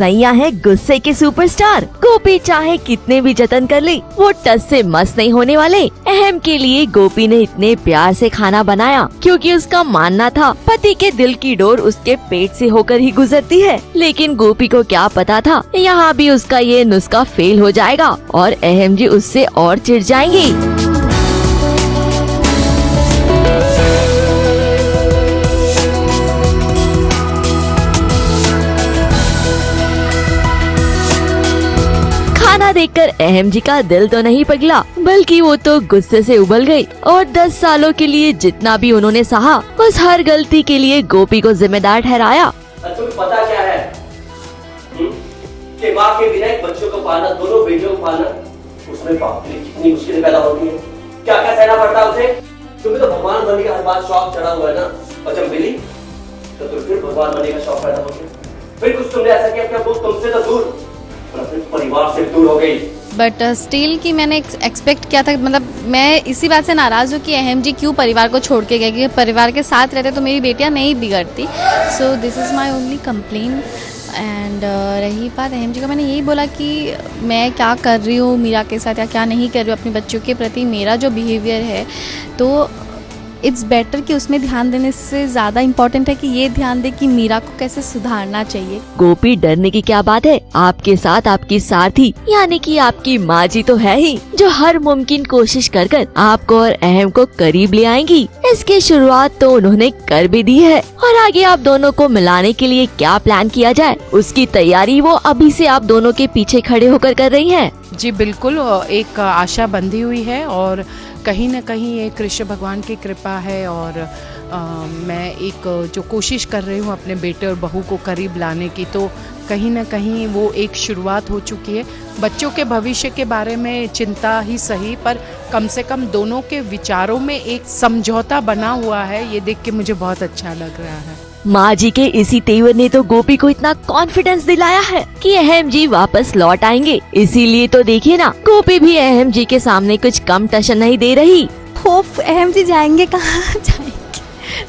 सैया है गुस्से के सुपरस्टार। गोपी चाहे कितने भी जतन कर ले, वो टस से मस नहीं होने वाले। अहम के लिए गोपी ने इतने प्यार से खाना बनाया क्योंकि उसका मानना था पति के दिल की डोर उसके पेट से होकर ही गुजरती है। लेकिन गोपी को क्या पता था यहाँ भी उसका ये नुस्खा फेल हो जाएगा और अहम जी उससे और चिढ़ जाएंगे। खाना देखकर अहम जी का दिल तो नहीं पिघला, बल्कि वो तो गुस्से से उबल गई और 10 सालों के लिए जितना भी उन्होंने सहा, उस हर गलती के लिए गोपी को जिम्मेदार ठहराया। तुम्हें पता क्या है कि माँ के बिना एक बच्चों को पालना, दोनों बेटियों को पालना, उसमें बाप रे कितनी मुश्किलें पैदा होती है, क्या क्या सहना पड़ता है उसे। तुम्हें तो भगवान बनने का हर बात शौक चढ़ा हुआ है ना, और जब मिली तो तुम फिर भगवान बनने का शौक पैदा हो गया। फिर कुछ तुमने ऐसा किया कि वो तुमसे तो दूर, अपने परिवार से दूर हो गई। बट स्टिल कि मैंने एक्सपेक्ट किया था, मतलब मैं इसी बात से नाराज़ हूँ कि अहम जी क्यों परिवार को छोड़ के गए, क्योंकि परिवार के साथ रहते तो मेरी बेटियाँ नहीं बिगड़ती। So this is my only complain. And रही बात अहम जी का, मैंने यही बोला कि मैं क्या कर रही हूँ मीरा के साथ या क्या नहीं कर रही हूँ अपने बच्चों के प्रति, मेरा जो बिहेवियर है तो इट्स बेटर कि उसमें ध्यान देने से ज़्यादा इम्पोर्टेंट है कि ये ध्यान दे कि मीरा को कैसे सुधारना चाहिए। गोपी डरने की क्या बात है, आपके साथ आपकी सारथी यानी कि आपकी माँ जी तो है ही, जो हर मुमकिन कोशिश कर कर आपको और अहम को करीब ले आएंगी। इसकी शुरुआत तो उन्होंने कर भी दी है और आगे आप दोनों को मिलाने के लिए क्या प्लान किया जाए उसकी तैयारी वो अभी से आप दोनों के पीछे खड़े होकर कर रही है। जी बिल्कुल, एक आशा बंधी हुई है और कहीं न कहीं ये कृष्ण भगवान की कृपा है और मैं एक जो कोशिश कर रही हूँ अपने बेटे और बहू को करीब लाने की, तो कहीं न कहीं वो एक शुरुआत हो चुकी है। बच्चों के भविष्य के बारे में चिंता ही सही, पर कम से कम दोनों के विचारों में एक समझौता बना हुआ है, ये देख के मुझे बहुत अच्छा लग रहा है। माँ जी के इसी तेवर ने तो गोपी को इतना कॉन्फिडेंस दिलाया है कि अहम जी वापस लौट आएंगे। इसीलिए तो देखिए ना, गोपी भी अहम जी के सामने कुछ कम टशन नहीं दे रही। होप अहम जी जाएंगे, कहाँ जाएंगे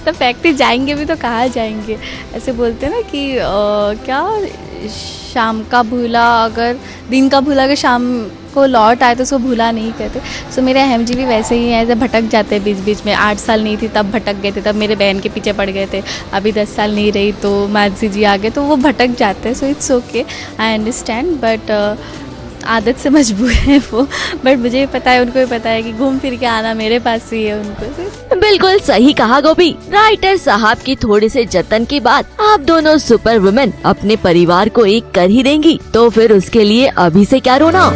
तो फैक्ट्री जाएंगे भी तो कहाँ जाएंगे। ऐसे बोलते हैं ना कि क्या शाम का भूला अगर दिन का भूला अगर शाम को लौट आए तो उसको भूला नहीं कहते। सो मेरे अहम जी भी वैसे ही हैं, ऐसे भटक जाते हैं बीच बीच में। 8 साल नहीं थी तब भटक गए थे, तब मेरे बहन के पीछे पड़ गए थे। अभी 10 साल नहीं रही तो मानसी जी आ गए, तो वो भटक जाते हैं। So it's okay, I understand, but आदत से मजबूर है वो। बट मुझे पता है, उनको भी पता है कि घूम फिर के आना मेरे पास ही है उनको। बिल्कुल सही कहा गोपी। राइटर साहब की थोड़े से जतन के बाद आप दोनों सुपर वुमेन अपने परिवार को एक कर ही देंगी, तो फिर उसके लिए अभी से क्या रोना।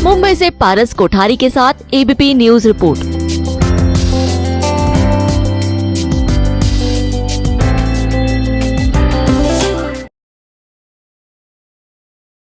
मुंबई से पारस कोठारी के साथ एबीपी न्यूज रिपोर्ट।